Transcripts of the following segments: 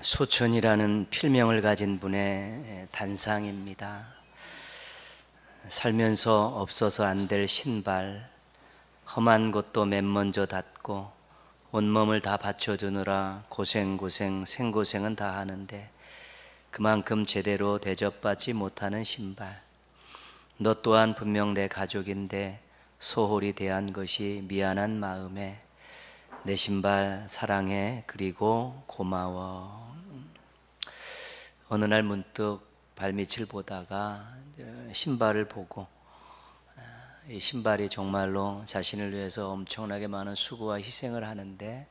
소천이라는 필명을 가진 분의 단상입니다. 살면서 없어서 안 될 신발, 험한 곳도 맨 먼저 닫고 온몸을 다 바쳐주느라 고생 생고생은 다 하는데 그만큼 제대로 대접받지 못하는 신발. 너 또한 분명 내 가족인데 소홀히 대한 것이 미안한 마음에 내 신발 사랑해, 그리고 고마워. 어느 날 문득 발밑을 보다가 신발을 보고 이 신발이 정말로 자신을 위해서 엄청나게 많은 수고와 희생을 하는데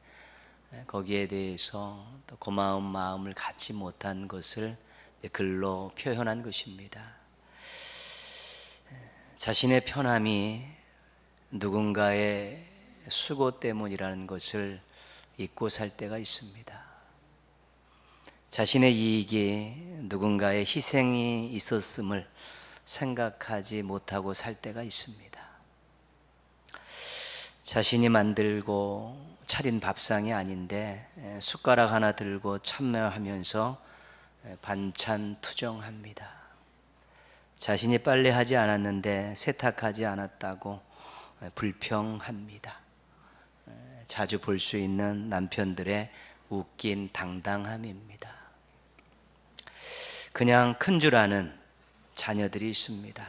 거기에 대해서 또 고마운 마음을 갖지 못한 것을 글로 표현한 것입니다. 자신의 편함이 누군가의 수고 때문이라는 것을 잊고 살 때가 있습니다. 자신의 이익이 누군가의 희생이 있었음을 생각하지 못하고 살 때가 있습니다. 자신이 만들고 차린 밥상이 아닌데 숟가락 하나 들고 참여하면서 반찬 투정합니다. 자신이 빨래하지 않았는데 세탁하지 않았다고 불평합니다. 자주 볼 수 있는 남편들의 웃긴 당당함입니다. 그냥 큰 줄 아는 자녀들이 있습니다.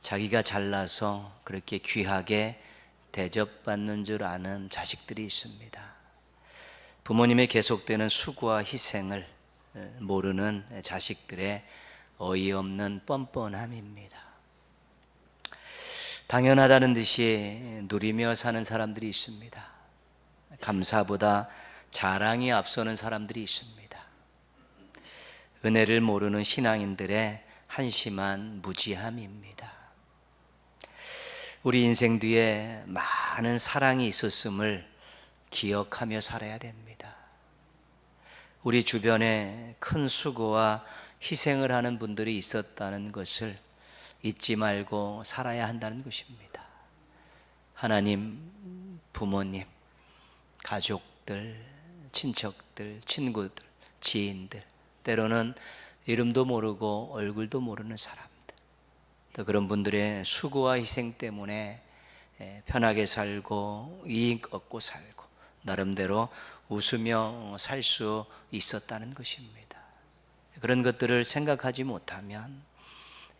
자기가 잘나서 그렇게 귀하게 대접받는 줄 아는 자식들이 있습니다. 부모님의 계속되는 수고와 희생을 모르는 자식들의 어이없는 뻔뻔함입니다. 당연하다는 듯이 누리며 사는 사람들이 있습니다. 감사보다 자랑이 앞서는 사람들이 있습니다. 은혜를 모르는 신앙인들의 한심한 무지함입니다. 우리 인생 뒤에 많은 사랑이 있었음을 기억하며 살아야 됩니다. 우리 주변에 큰 수고와 희생을 하는 분들이 있었다는 것을 잊지 말고 살아야 한다는 것입니다. 하나님, 부모님, 가족들, 친척들, 친구들, 지인들, 때로는 이름도 모르고 얼굴도 모르는 사람들, 또 그런 분들의 수고와 희생 때문에 편하게 살고 이익 얻고 살고 나름대로 웃으며 살 수 있었다는 것입니다. 그런 것들을 생각하지 못하면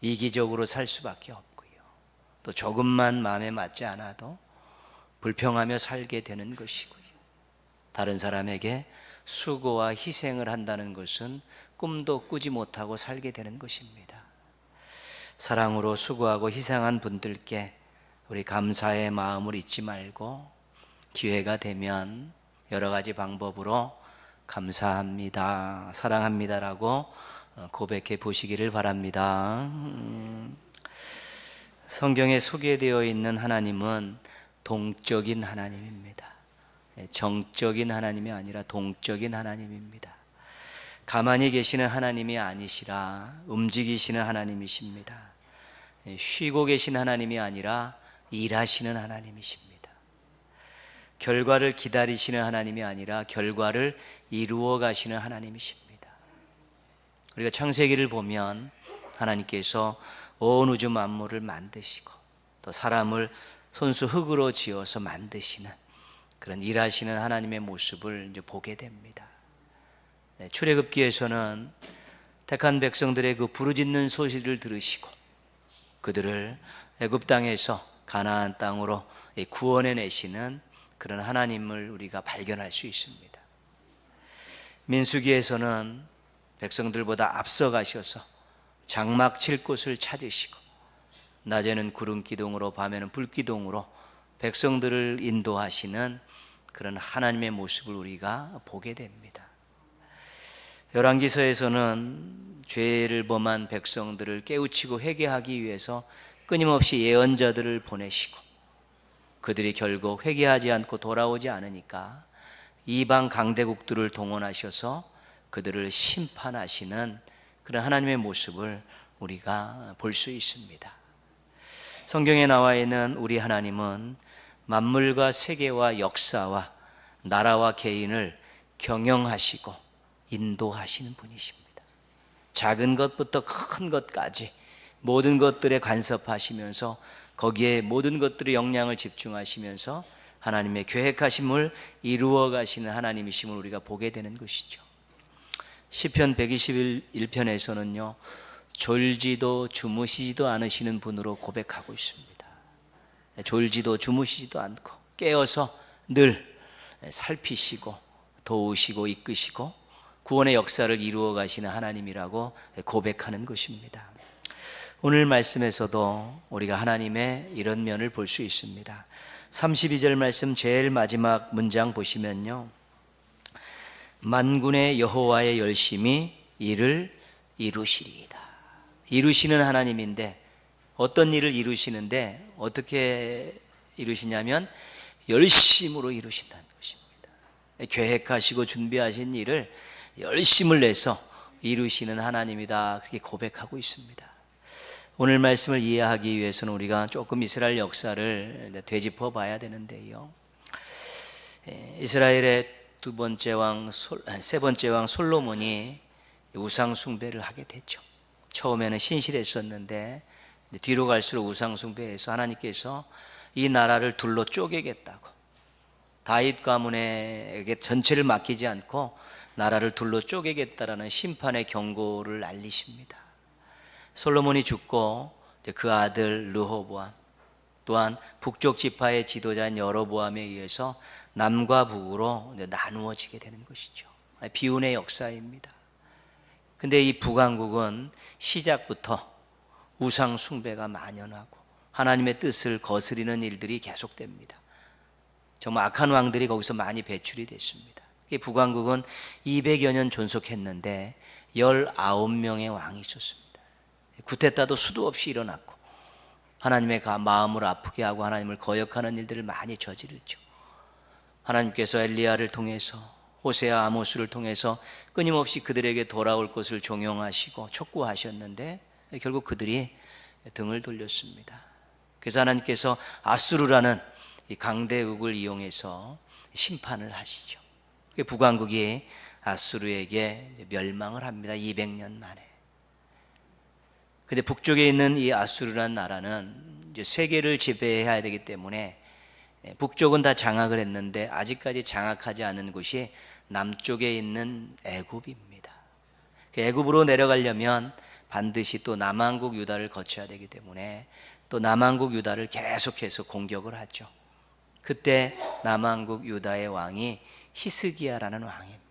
이기적으로 살 수밖에 없고요, 또 조금만 마음에 맞지 않아도 불평하며 살게 되는 것이고요, 다른 사람에게 수고와 희생을 한다는 것은 꿈도 꾸지 못하고 살게 되는 것입니다. 사랑으로 수고하고 희생한 분들께 우리 감사의 마음을 잊지 말고 기회가 되면 여러 가지 방법으로 감사합니다, 사랑합니다라고 고백해 보시기를 바랍니다. 성경에 소개되어 있는 하나님은 동적인 하나님입니다. 정적인 하나님이 아니라 동적인 하나님입니다. 가만히 계시는 하나님이 아니시라 움직이시는 하나님이십니다. 쉬고 계신 하나님이 아니라 일하시는 하나님이십니다. 결과를 기다리시는 하나님이 아니라 결과를 이루어 가시는 하나님이십니다. 우리가 창세기를 보면 하나님께서 온 우주 만물을 만드시고 또 사람을 손수 흙으로 지어서 만드시는 그런 일하시는 하나님의 모습을 이제 보게 됩니다. 출애굽기에서는 택한 백성들의 그 부르짖는 소리를 들으시고 그들을 애굽 땅에서 가나안 땅으로 구원해 내시는 그런 하나님을 우리가 발견할 수 있습니다. 민수기에서는 백성들보다 앞서 가셔서 장막 칠 곳을 찾으시고 낮에는 구름 기둥으로 밤에는 불 기둥으로 백성들을 인도하시는 그런 하나님의 모습을 우리가 보게 됩니다. 열왕기서에서는 죄를 범한 백성들을 깨우치고 회개하기 위해서 끊임없이 예언자들을 보내시고 그들이 결국 회개하지 않고 돌아오지 않으니까 이방 강대국들을 동원하셔서 그들을 심판하시는 그런 하나님의 모습을 우리가 볼 수 있습니다. 성경에 나와 있는 우리 하나님은 만물과 세계와 역사와 나라와 개인을 경영하시고 인도하시는 분이십니다. 작은 것부터 큰 것까지 모든 것들에 간섭하시면서 거기에 모든 것들의 영향을 집중하시면서 하나님의 계획하심을 이루어 가시는 하나님이심을 우리가 보게 되는 것이죠. 시편 121편에서는요, 졸지도 주무시지도 않으시는 분으로 고백하고 있습니다. 졸지도 주무시지도 않고 깨어서 늘 살피시고 도우시고 이끄시고 구원의 역사를 이루어 가시는 하나님이라고 고백하는 것입니다. 오늘 말씀에서도 우리가 하나님의 이런 면을 볼 수 있습니다. 32절 말씀 제일 마지막 문장 보시면요, 만군의 여호와의 열심히 이를 이루시리이다. 이루시는 하나님인데 어떤 일을 이루시는데 어떻게 이루시냐면 열심으로 이루신다는 것입니다. 계획하시고 준비하신 일을 열심을 내서 이루시는 하나님이다, 그렇게 고백하고 있습니다. 오늘 말씀을 이해하기 위해서는 우리가 조금 이스라엘 역사를 되짚어 봐야 되는데요, 이스라엘의 세 번째 왕 솔로몬이 우상 숭배를 하게 됐죠. 처음에는 신실했었는데 뒤로 갈수록 우상 숭배해서 하나님께서 이 나라를 둘로 쪼개겠다고, 다윗 가문에게 전체를 맡기지 않고 나라를 둘로 쪼개겠다라는 심판의 경고를 알리십니다. 솔로몬이 죽고 그 아들 르호보암, 또한 북쪽 지파의 지도자인 여로보암에 의해서 남과 북으로 나누어지게 되는 것이죠. 비운의 역사입니다. 근데 이 북왕국은 시작부터 우상 숭배가 만연하고 하나님의 뜻을 거스리는 일들이 계속됩니다. 정말 악한 왕들이 거기서 많이 배출이 됐습니다. 북왕국은 200여 년 존속했는데 19명의 왕이 있었습니다. 구테타도 수도 없이 일어났고 하나님의 마음을 아프게 하고 하나님을 거역하는 일들을 많이 저지르죠. 하나님께서 엘리야를 통해서, 호세아, 아모스를 통해서 끊임없이 그들에게 돌아올 것을 종용하시고 촉구하셨는데 결국 그들이 등을 돌렸습니다. 그래서 하나님께서 아수르라는 이 강대국을 이용해서 심판을 하시죠. 북왕국이 아수르에게 멸망을 합니다. 200년 만에. 근데 북쪽에 있는 이 아수르라는 나라는 이제 세계를 지배해야 되기 때문에 북쪽은 다 장악을 했는데 아직까지 장악하지 않은 곳이 남쪽에 있는 애굽입니다. 애굽으로 내려가려면 반드시 또 남왕국 유다를 거쳐야 되기 때문에 또 남왕국 유다를 계속해서 공격을 하죠. 그때 남왕국 유다의 왕이 히스기야라는 왕입니다.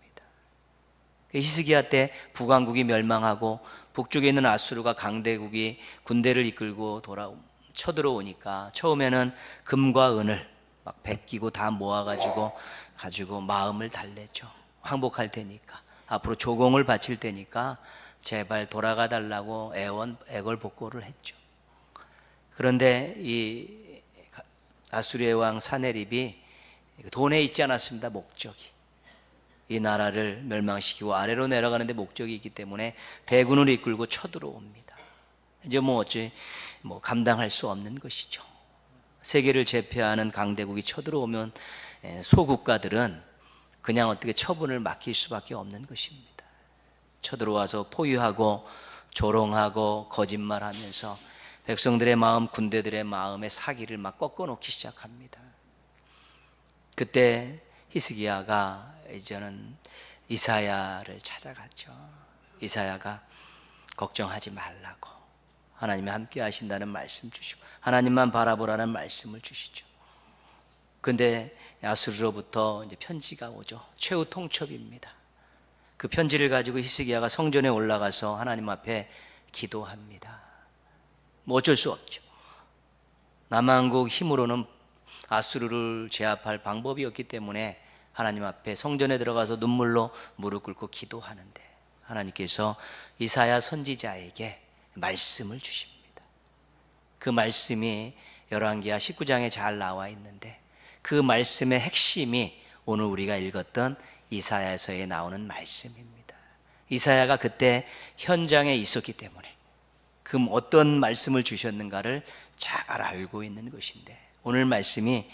히스기야 때 북왕국이 멸망하고 북쪽에 있는 아수르가 강대국이 군대를 이끌고 쳐들어오니까 처음에는 금과 은을 막 베끼고 다 모아가지고 마음을 달랬죠. 항복할 테니까, 앞으로 조공을 바칠 테니까 제발 돌아가 달라고 애걸복걸을 했죠. 그런데 이 아수르의 왕 사네립이 돈에 있지 않았습니다. 목적이, 이 나라를 멸망시키고 아래로 내려가는데 목적이 있기 때문에 대군을 이끌고 쳐들어옵니다. 이제 감당할 수 없는 것이죠. 세계를 제패하는 강대국이 쳐들어오면 소국가들은 그냥 어떻게 처분을 맡길 수밖에 없는 것입니다. 쳐들어와서 포위하고 조롱하고 거짓말하면서 백성들의 마음, 군대들의 마음에 사기를 막 꺾어놓기 시작합니다. 그때 히스기야가 이제는 이사야를 찾아갔죠. 이사야가 걱정하지 말라고, 하나님이 함께 하신다는 말씀 주시고 하나님만 바라보라는 말씀을 주시죠. 근데 아수르로부터 이제 편지가 오죠. 최후 통첩입니다. 그 편지를 가지고 히스기야가 성전에 올라가서 하나님 앞에 기도합니다. 어쩔 수 없죠. 남왕국 힘으로는 아수르를 제압할 방법이 없기 때문에 하나님 앞에 성전에 들어가서 눈물로 무릎 꿇고 기도하는데 하나님께서 이사야 선지자에게 말씀을 주십니다. 그 말씀이 열왕기하 19장에 잘 나와 있는데 그 말씀의 핵심이 오늘 우리가 읽었던 이사야서에 나오는 말씀입니다. 이사야가 그때 현장에 있었기 때문에 그 어떤 말씀을 주셨는가를 잘 알고 있는 것인데 오늘 말씀이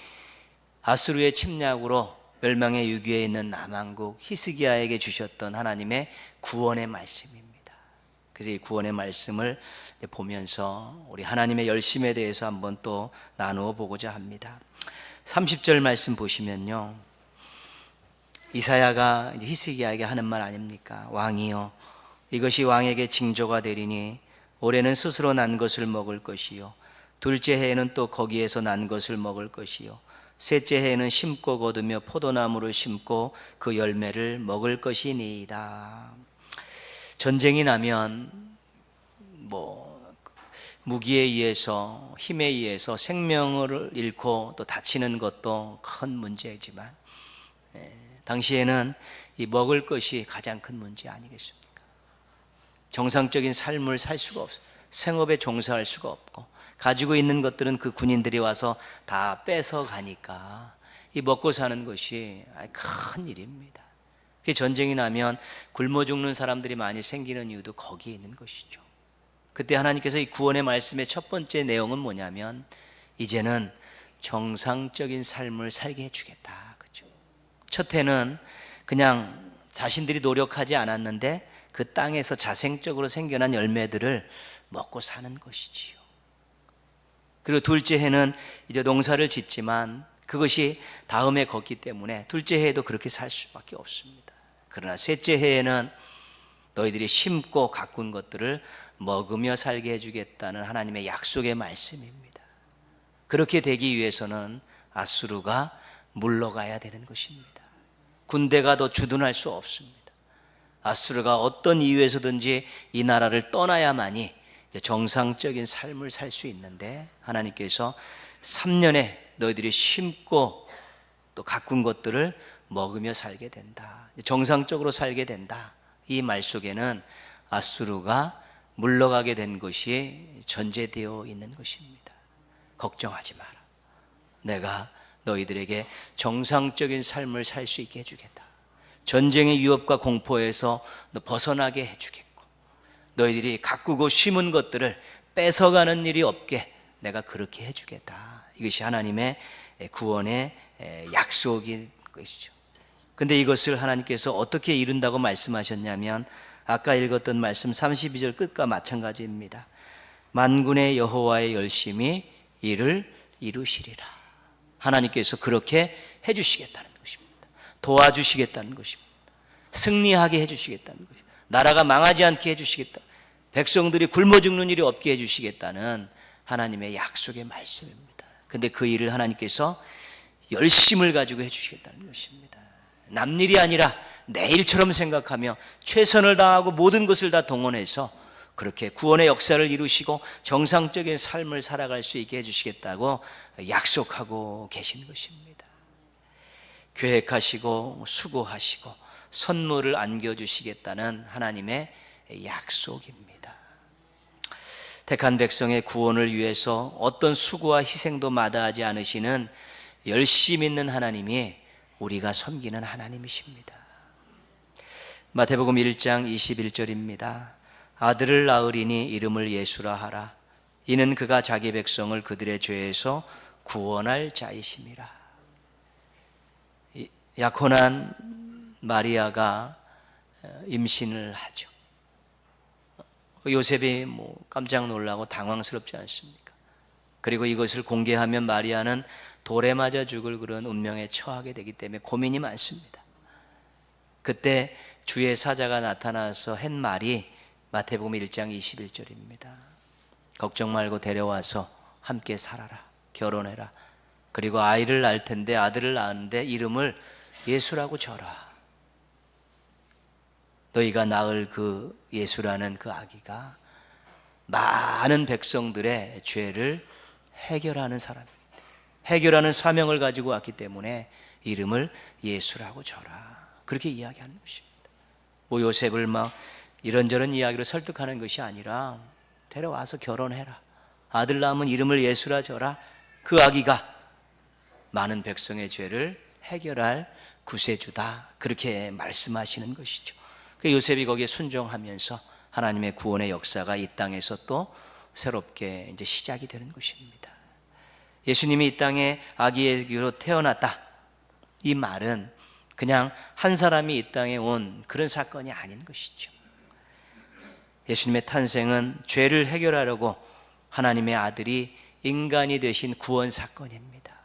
아수르의 침략으로 멸망의 위기에 있는 남한국 히스기야에게 주셨던 하나님의 구원의 말씀입니다. 그래서 이 구원의 말씀을 보면서 우리 하나님의 열심에 대해서 한번 또 나누어 보고자 합니다. 30절 말씀 보시면요, 이사야가 히스기야에게 하는 말 아닙니까? 왕이여, 이것이 왕에게 징조가 되리니 올해는 스스로 난 것을 먹을 것이요, 둘째 해에는 또 거기에서 난 것을 먹을 것이요, 셋째 해에는 심고 거두며 포도나무를 심고 그 열매를 먹을 것이니이다. 전쟁이 나면 무기에 의해서, 힘에 의해서 생명을 잃고 또 다치는 것도 큰 문제지만, 당시에는 이 먹을 것이 가장 큰 문제 아니겠습니까? 정상적인 삶을 살 수가 없어요. 생업에 종사할 수가 없고, 가지고 있는 것들은 그 군인들이 와서 다 뺏어 가니까 이 먹고 사는 것이 큰 일입니다. 전쟁이 나면 굶어 죽는 사람들이 많이 생기는 이유도 거기에 있는 것이죠. 그때 하나님께서 이 구원의 말씀의 첫 번째 내용은 뭐냐면, 이제는 정상적인 삶을 살게 해주겠다. 그렇죠? 첫 해는 그냥 자신들이 노력하지 않았는데 그 땅에서 자생적으로 생겨난 열매들을 먹고 사는 것이지요. 그리고 둘째 해는 이제 농사를 짓지만 그것이 다음에 걷기 때문에 둘째 해에도 그렇게 살 수밖에 없습니다. 그러나 셋째 해에는 너희들이 심고 가꾼 것들을 먹으며 살게 해주겠다는 하나님의 약속의 말씀입니다. 그렇게 되기 위해서는 아수르가 물러가야 되는 것입니다. 군대가 더 주둔할 수 없습니다. 아수르가 어떤 이유에서든지 이 나라를 떠나야만이 정상적인 삶을 살 수 있는데, 하나님께서 3년에 너희들이 심고 또 가꾼 것들을 먹으며 살게 된다, 정상적으로 살게 된다. 이 말 속에는 아수르가 물러가게 된 것이 전제되어 있는 것입니다. 걱정하지 마라. 내가 너희들에게 정상적인 삶을 살 수 있게 해주겠다. 전쟁의 위협과 공포에서 너 벗어나게 해주겠고, 너희들이 가꾸고 심은 것들을 뺏어가는 일이 없게 내가 그렇게 해주겠다. 이것이 하나님의 구원의 약속인 것이죠. 근데 이것을 하나님께서 어떻게 이룬다고 말씀하셨냐면, 아까 읽었던 말씀 32절 끝과 마찬가지입니다. 만군의 여호와의 열심히 이를 이루시리라. 하나님께서 그렇게 해주시겠다는 것입니다. 도와주시겠다는 것입니다. 승리하게 해주시겠다는 것입니다. 나라가 망하지 않게 해주시겠다. 백성들이 굶어 죽는 일이 없게 해주시겠다는 하나님의 약속의 말씀입니다. 근데 그 일을 하나님께서 열심을 가지고 해주시겠다는 것입니다. 남일이 아니라 내 일처럼 생각하며 최선을 다하고 모든 것을 다 동원해서 그렇게 구원의 역사를 이루시고 정상적인 삶을 살아갈 수 있게 해주시겠다고 약속하고 계신 것입니다. 계획하시고 수고하시고 선물을 안겨주시겠다는 하나님의 약속입니다. 택한 백성의 구원을 위해서 어떤 수고와 희생도 마다하지 않으시는 열심 있는 하나님이 우리가 섬기는 하나님이십니다. 마태복음 1장 21절입니다. 아들을 낳으리니 이름을 예수라 하라. 이는 그가 자기 백성을 그들의 죄에서 구원할 자이심이라. 약혼한 마리아가 임신을 하죠. 요셉이 깜짝 놀라고 당황스럽지 않습니까? 그리고 이것을 공개하면 마리아는 돌에 맞아 죽을 그런 운명에 처하게 되기 때문에 고민이 많습니다. 그때 주의 사자가 나타나서 한 말이 마태복음 1장 21절입니다. 걱정 말고 데려와서 함께 살아라. 결혼해라. 그리고 아이를 낳을 텐데, 아들을 낳았는데 이름을 예수라고 져라. 너희가 낳을 그 예수라는 그 아기가 많은 백성들의 죄를 해결하는 사람입니다. 해결하는 사명을 가지고 왔기 때문에 이름을 예수라고 져라. 그렇게 이야기하는 것입니다. 요셉을 이런저런 이야기로 설득하는 것이 아니라 데려와서 결혼해라. 아들 낳으면 이름을 예수라 져라. 그 아기가 많은 백성의 죄를 해결할 구세주다. 그렇게 말씀하시는 것이죠. 요셉이 거기에 순종하면서 하나님의 구원의 역사가 이 땅에서 또 새롭게 이제 시작이 되는 것입니다. 예수님이 이 땅에 아기의 귀로 태어났다. 이 말은 그냥 한 사람이 이 땅에 온 그런 사건이 아닌 것이죠. 예수님의 탄생은 죄를 해결하려고 하나님의 아들이 인간이 되신 구원 사건입니다.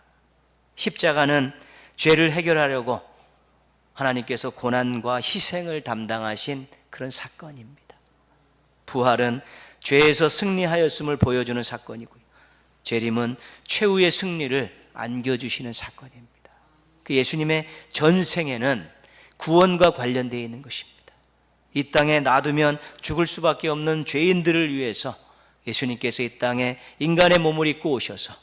십자가는 죄를 해결하려고 하나님께서 고난과 희생을 담당하신 그런 사건입니다. 부활은 죄에서 승리하였음을 보여주는 사건이고요, 재림은 최후의 승리를 안겨주시는 사건입니다. 그 예수님의 전생에는 구원과 관련되어 있는 것입니다. 이 땅에 놔두면 죽을 수밖에 없는 죄인들을 위해서 예수님께서 이 땅에 인간의 몸을 입고 오셔서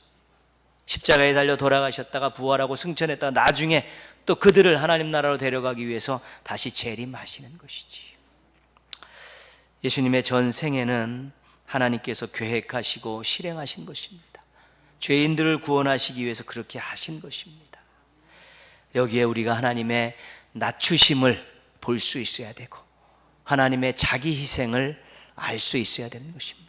십자가에 달려 돌아가셨다가 부활하고 승천했다가 나중에 또 그들을 하나님 나라로 데려가기 위해서 다시 재림하시는 것이지. 예수님의 전생에는 하나님께서 계획하시고 실행하신 것입니다. 죄인들을 구원하시기 위해서 그렇게 하신 것입니다. 여기에 우리가 하나님의 낮추심을 볼 수 있어야 되고 하나님의 자기 희생을 알 수 있어야 되는 것입니다.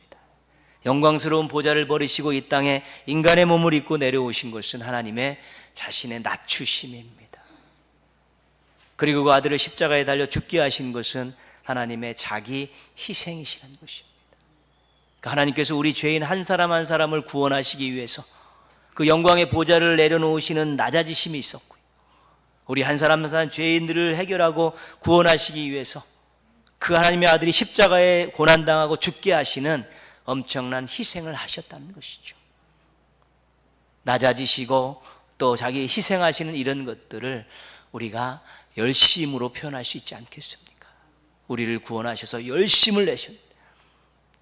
영광스러운 보좌를 버리시고 이 땅에 인간의 몸을 입고 내려오신 것은 하나님의 자신의 낮추심입니다. 그리고 그 아들을 십자가에 달려 죽게 하신 것은 하나님의 자기 희생이시라는 것입니다. 그러니까 하나님께서 우리 죄인 한 사람 한 사람을 구원하시기 위해서 그 영광의 보좌를 내려놓으시는 낮아지심이 있었고요, 우리 한 사람 한 사람 죄인들을 해결하고 구원하시기 위해서 그 하나님의 아들이 십자가에 고난당하고 죽게 하시는 엄청난 희생을 하셨다는 것이죠. 낮아지시고 또 자기 희생하시는 이런 것들을 우리가 열심으로 표현할 수 있지 않겠습니까? 우리를 구원하셔서 열심을 내셨는데,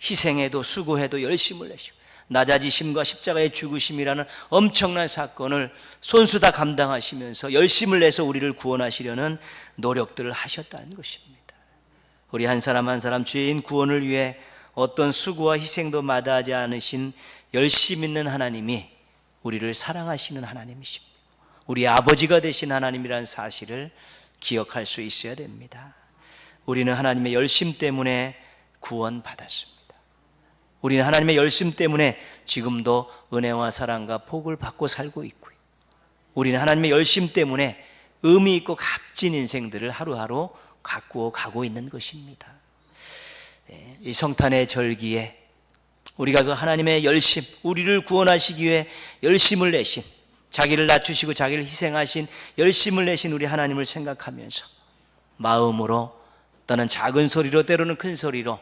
희생해도 수고해도 열심을 내시고 낮아지심과 십자가의 죽으심이라는 엄청난 사건을 손수 다 감당하시면서 열심을 내서 우리를 구원하시려는 노력들을 하셨다는 것입니다. 우리 한 사람 한 사람 죄인 구원을 위해 어떤 수고와 희생도 마다하지 않으신 열심 있는 하나님이 우리를 사랑하시는 하나님이십니다. 우리 아버지가 되신 하나님이라는 사실을 기억할 수 있어야 됩니다. 우리는 하나님의 열심 때문에 구원받았습니다. 우리는 하나님의 열심 때문에 지금도 은혜와 사랑과 복을 받고 살고 있고요, 우리는 하나님의 열심 때문에 의미 있고 값진 인생들을 하루하루 가꾸어 가고 있는 것입니다. 이 성탄의 절기에 우리가 그 하나님의 열심, 우리를 구원하시기 위해 열심을 내신, 자기를 낮추시고 자기를 희생하신 열심을 내신 우리 하나님을 생각하면서 마음으로 또는 작은 소리로 때로는 큰 소리로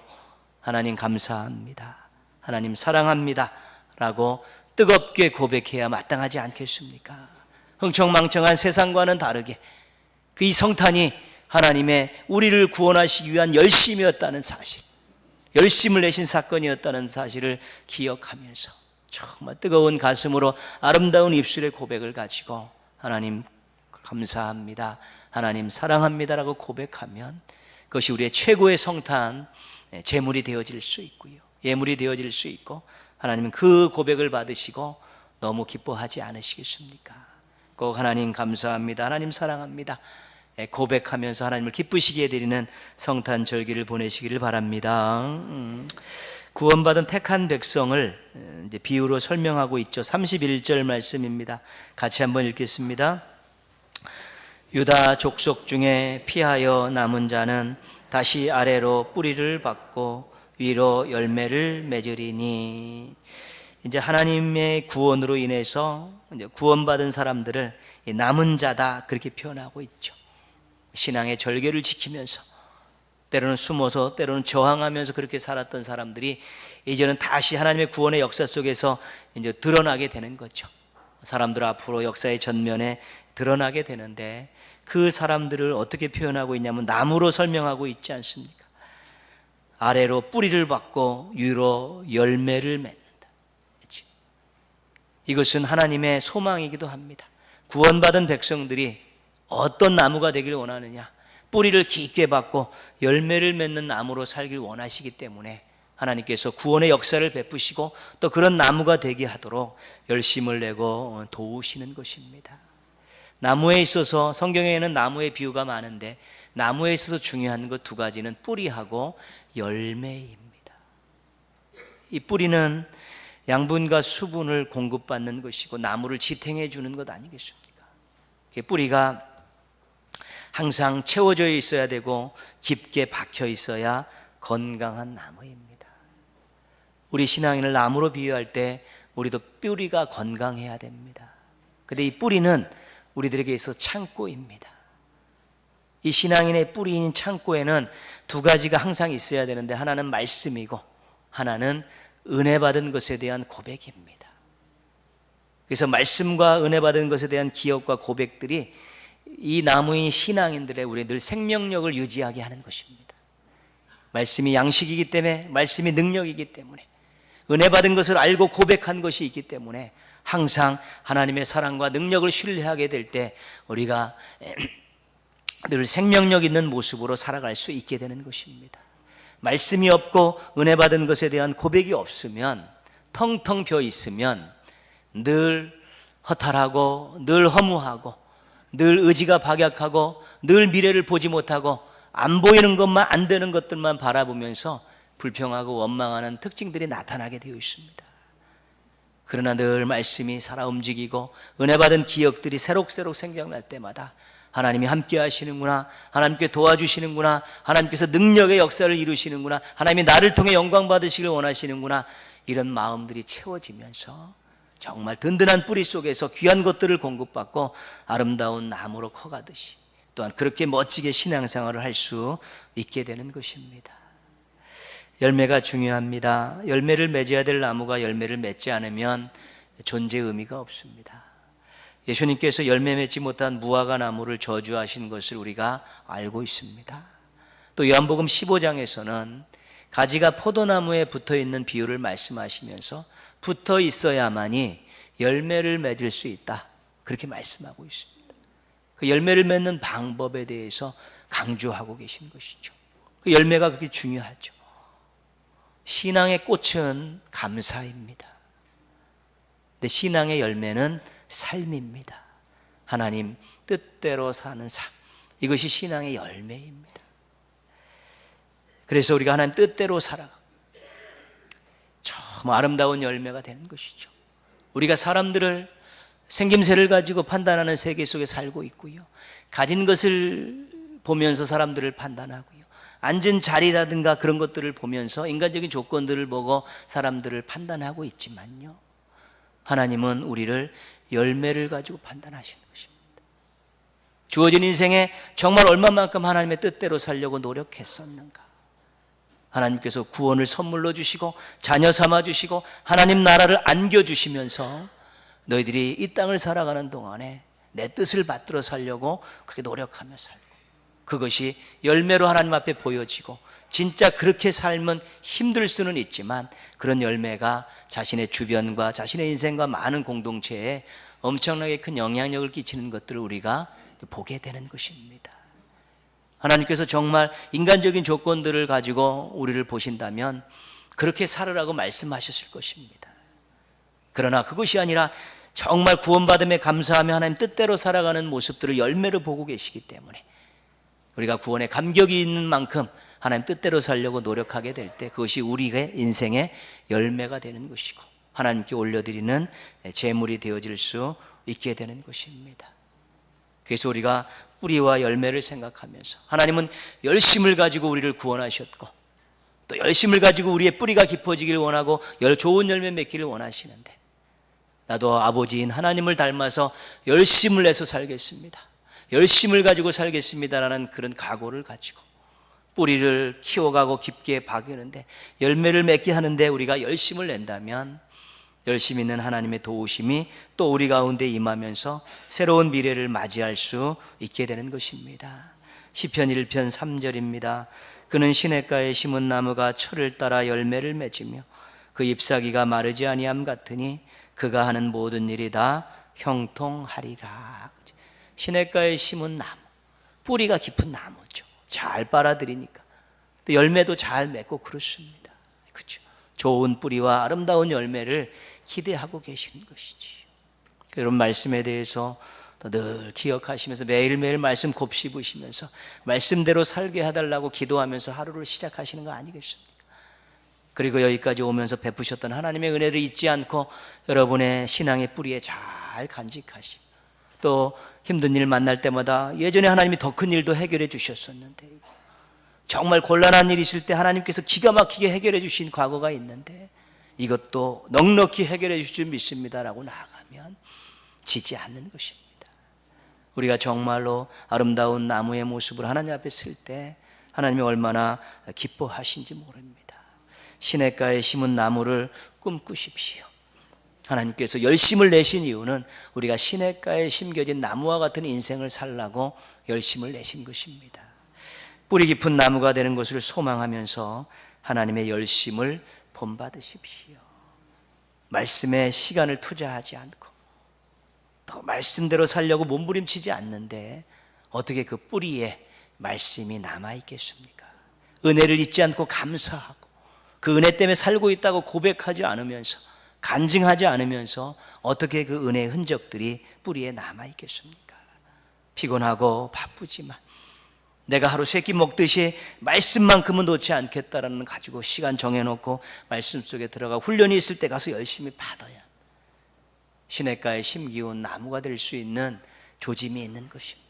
하나님 감사합니다, 하나님 사랑합니다 라고 뜨겁게 고백해야 마땅하지 않겠습니까? 흥청망청한 세상과는 다르게 그 이 성탄이 하나님의 우리를 구원하시기 위한 열심이었다는 사실, 열심을 내신 사건이었다는 사실을 기억하면서 정말 뜨거운 가슴으로 아름다운 입술의 고백을 가지고 하나님 감사합니다, 하나님 사랑합니다라고 고백하면 그것이 우리의 최고의 성탄 제물이 되어질 수 있고요, 예물이 되어질 수 있고, 하나님은 그 고백을 받으시고 너무 기뻐하지 않으시겠습니까? 꼭 하나님 감사합니다, 하나님 사랑합니다 고백하면서 하나님을 기쁘시게 해드리는 성탄 절기를 보내시기를 바랍니다. 구원받은 택한 백성을 이제 비유로 설명하고 있죠. 31절 말씀입니다. 같이 한번 읽겠습니다. 유다 족속 중에 피하여 남은 자는 다시 아래로 뿌리를 받고 위로 열매를 맺으리니, 이제 하나님의 구원으로 인해서 이제 구원받은 사람들을 남은 자다 그렇게 표현하고 있죠. 신앙의 절개를 지키면서 때로는 숨어서 때로는 저항하면서 그렇게 살았던 사람들이 이제는 다시 하나님의 구원의 역사 속에서 이제 드러나게 되는 거죠. 사람들 앞으로 역사의 전면에 드러나게 되는데, 그 사람들을 어떻게 표현하고 있냐면 나무로 설명하고 있지 않습니까? 아래로 뿌리를 받고 위로 열매를 맺는다. 그렇죠? 이것은 하나님의 소망이기도 합니다. 구원받은 백성들이 어떤 나무가 되기를 원하느냐, 뿌리를 깊게 받고 열매를 맺는 나무로 살길 원하시기 때문에 하나님께서 구원의 역사를 베푸시고 또 그런 나무가 되게 하도록 열심을 내고 도우시는 것입니다. 나무에 있어서 성경에는 나무의 비유가 많은데 나무에 있어서 중요한 것 두 가지는 뿌리하고 열매입니다. 이 뿌리는 양분과 수분을 공급받는 것이고 나무를 지탱해 주는 것 아니겠습니까? 뿌리가 항상 채워져 있어야 되고 깊게 박혀 있어야 건강한 나무입니다. 우리 신앙인을 나무로 비유할 때 우리도 뿌리가 건강해야 됩니다. 근데 이 뿌리는 우리들에게 있어 창고입니다. 이 신앙인의 뿌리인 창고에는 두 가지가 항상 있어야 되는데, 하나는 말씀이고 하나는 은혜 받은 것에 대한 고백입니다. 그래서 말씀과 은혜 받은 것에 대한 기억과 고백들이 이 나무인 신앙인들의 우리 늘 생명력을 유지하게 하는 것입니다. 말씀이 양식이기 때문에, 말씀이 능력이기 때문에, 은혜 받은 것을 알고 고백한 것이 있기 때문에 항상 하나님의 사랑과 능력을 신뢰하게 될 때 우리가 늘 생명력 있는 모습으로 살아갈 수 있게 되는 것입니다. 말씀이 없고 은혜 받은 것에 대한 고백이 없으면, 텅텅 비어 있으면 늘 허탈하고 늘 허무하고 늘 의지가 박약하고 늘 미래를 보지 못하고 안 보이는 것만, 안 되는 것들만 바라보면서 불평하고 원망하는 특징들이 나타나게 되어 있습니다. 그러나 늘 말씀이 살아 움직이고 은혜 받은 기억들이 새록새록 생각날 때마다 하나님이 함께 하시는구나, 하나님께 도와주시는구나, 하나님께서 능력의 역사를 이루시는구나, 하나님이 나를 통해 영광 받으시길 원하시는구나, 이런 마음들이 채워지면서 정말 든든한 뿌리 속에서 귀한 것들을 공급받고 아름다운 나무로 커가듯이 또한 그렇게 멋지게 신앙생활을 할 수 있게 되는 것입니다. 열매가 중요합니다. 열매를 맺어야 될 나무가 열매를 맺지 않으면 존재의 의미가 없습니다. 예수님께서 열매 맺지 못한 무화과 나무를 저주하신 것을 우리가 알고 있습니다. 또 요한복음 15장에서는 가지가 포도나무에 붙어 있는 비유를 말씀하시면서 붙어 있어야만이 열매를 맺을 수 있다, 그렇게 말씀하고 있습니다. 그 열매를 맺는 방법에 대해서 강조하고 계신 것이죠. 그 열매가 그렇게 중요하죠. 신앙의 꽃은 감사입니다. 근데 신앙의 열매는 삶입니다. 하나님 뜻대로 사는 삶, 이것이 신앙의 열매입니다. 그래서 우리가 하나님 뜻대로 살아가고 참 아름다운 열매가 되는 것이죠. 우리가 사람들을 생김새를 가지고 판단하는 세계 속에 살고 있고요, 가진 것을 보면서 사람들을 판단하고요, 앉은 자리라든가 그런 것들을 보면서 인간적인 조건들을 보고 사람들을 판단하고 있지만요, 하나님은 우리를 열매를 가지고 판단하시는 것입니다. 주어진 인생에 정말 얼마만큼 하나님의 뜻대로 살려고 노력했었는가, 하나님께서 구원을 선물로 주시고 자녀 삼아 주시고 하나님 나라를 안겨주시면서 너희들이 이 땅을 살아가는 동안에 내 뜻을 받들어 살려고 그렇게 노력하며 살고, 그것이 열매로 하나님 앞에 보여지고, 진짜 그렇게 삶은 힘들 수는 있지만 그런 열매가 자신의 주변과 자신의 인생과 많은 공동체에 엄청나게 큰 영향력을 끼치는 것들을 우리가 보게 되는 것입니다. 하나님께서 정말 인간적인 조건들을 가지고 우리를 보신다면 그렇게 살으라고 말씀하셨을 것입니다. 그러나 그것이 아니라 정말 구원받음에 감사하며 하나님 뜻대로 살아가는 모습들을 열매로 보고 계시기 때문에 우리가 구원에 감격이 있는 만큼 하나님 뜻대로 살려고 노력하게 될 때 그것이 우리의 인생의 열매가 되는 것이고 하나님께 올려드리는 제물이 되어질 수 있게 되는 것입니다. 그래서 우리가 뿌리와 열매를 생각하면서 하나님은 열심을 가지고 우리를 구원하셨고 또 열심을 가지고 우리의 뿌리가 깊어지기를 원하고 좋은 열매 맺기를 원하시는데, 나도 아버지인 하나님을 닮아서 열심을 내서 살겠습니다, 열심을 가지고 살겠습니다라는 그런 각오를 가지고 뿌리를 키워가고 깊게 박이는데 열매를 맺게 하는데 우리가 열심을 낸다면 열심 있는 하나님의 도우심이 또 우리 가운데 임하면서 새로운 미래를 맞이할 수 있게 되는 것입니다. 시편 1편 3절입니다. 그는 시냇가에 심은 나무가 철을 따라 열매를 맺으며 그 잎사귀가 마르지 아니함 같으니 그가 하는 모든 일이 다 형통하리라. 시냇가에 심은 나무, 뿌리가 깊은 나무죠. 잘 빨아들이니까 또 열매도 잘 맺고 그렇습니다. 그렇죠? 좋은 뿌리와 아름다운 열매를 기대하고 계시는 것이지. 그런 말씀에 대해서 늘 기억하시면서 매일매일 말씀 곱씹으시면서 말씀대로 살게 해달라고 기도하면서 하루를 시작하시는 거 아니겠습니까? 그리고 여기까지 오면서 베푸셨던 하나님의 은혜를 잊지 않고 여러분의 신앙의 뿌리에 잘 간직하시고 또 힘든 일 만날 때마다 예전에 하나님이 더 큰 일도 해결해 주셨었는데, 정말 곤란한 일이 있을 때 하나님께서 기가 막히게 해결해 주신 과거가 있는데 이것도 넉넉히 해결해 주실 줄 믿습니다라고 나아가면 지지 않는 것입니다. 우리가 정말로 아름다운 나무의 모습을 하나님 앞에 쓸 때 하나님이 얼마나 기뻐하신지 모릅니다. 시냇가에 심은 나무를 꿈꾸십시오. 하나님께서 열심을 내신 이유는 우리가 시냇가에 심겨진 나무와 같은 인생을 살라고 열심을 내신 것입니다. 뿌리 깊은 나무가 되는 것을 소망하면서 하나님의 열심을 본받으십시오. 말씀에 시간을 투자하지 않고 또 말씀대로 살려고 몸부림치지 않는데 어떻게 그 뿌리에 말씀이 남아있겠습니까? 은혜를 잊지 않고 감사하고 그 은혜 때문에 살고 있다고 고백하지 않으면서, 간증하지 않으면서 어떻게 그 은혜의 흔적들이 뿌리에 남아있겠습니까? 피곤하고 바쁘지만 내가 하루 세 끼 먹듯이 말씀만큼은 놓지 않겠다라는 가지고 시간 정해놓고 말씀 속에 들어가 훈련이 있을 때 가서 열심히 받아야 시냇가에 심기운 나무가 될 수 있는 조짐이 있는 것입니다.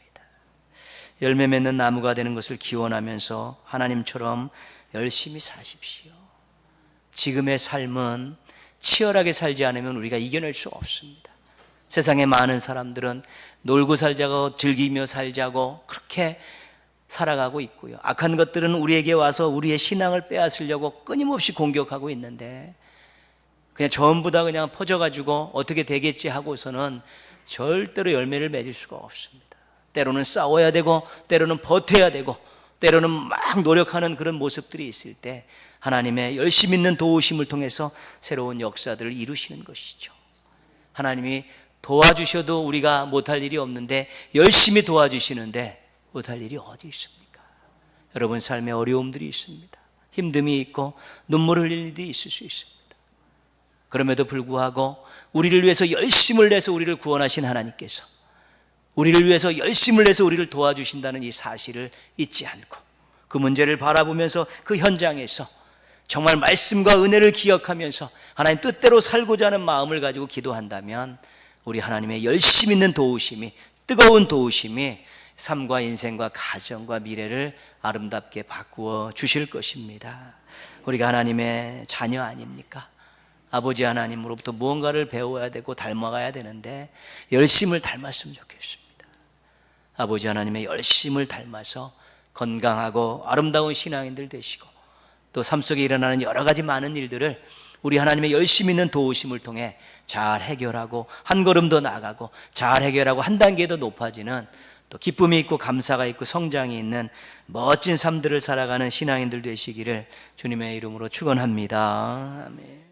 열매 맺는 나무가 되는 것을 기원하면서 하나님처럼 열심히 사십시오. 지금의 삶은 치열하게 살지 않으면 우리가 이겨낼 수 없습니다. 세상에 많은 사람들은 놀고 살자고 즐기며 살자고 그렇게 살아가고 있고요, 악한 것들은 우리에게 와서 우리의 신앙을 빼앗으려고 끊임없이 공격하고 있는데 그냥 전부 다 그냥 퍼져가지고 어떻게 되겠지 하고서는 절대로 열매를 맺을 수가 없습니다. 때로는 싸워야 되고 때로는 버텨야 되고 때로는 막 노력하는 그런 모습들이 있을 때 하나님의 열심 있는 도우심을 통해서 새로운 역사들을 이루시는 것이죠. 하나님이 도와주셔도 우리가 못할 일이 없는데 열심히 도와주시는데 못할 일이 어디 있습니까? 여러분 삶에 어려움들이 있습니다. 힘듦이 있고 눈물 흘릴 일이 있을 수 있습니다. 그럼에도 불구하고 우리를 위해서 열심을 내서 우리를 구원하신 하나님께서 우리를 위해서 열심을 내서 우리를 도와주신다는 이 사실을 잊지 않고 그 문제를 바라보면서 그 현장에서 정말 말씀과 은혜를 기억하면서 하나님 뜻대로 살고자 하는 마음을 가지고 기도한다면 우리 하나님의 열심 있는 도우심이, 뜨거운 도우심이 삶과 인생과 가정과 미래를 아름답게 바꾸어 주실 것입니다. 우리가 하나님의 자녀 아닙니까? 아버지 하나님으로부터 무언가를 배워야 되고 닮아가야 되는데 열심을 닮았으면 좋겠습니다. 아버지 하나님의 열심을 닮아서 건강하고 아름다운 신앙인들 되시고 또 삶 속에 일어나는 여러 가지 많은 일들을 우리 하나님의 열심 있는 도우심을 통해 잘 해결하고 한 걸음 더 나아가고 잘 해결하고 한 단계 더 높아지는 또 기쁨이 있고 감사가 있고 성장이 있는 멋진 삶들을 살아가는 신앙인들 되시기를 주님의 이름으로 축원합니다. 아멘.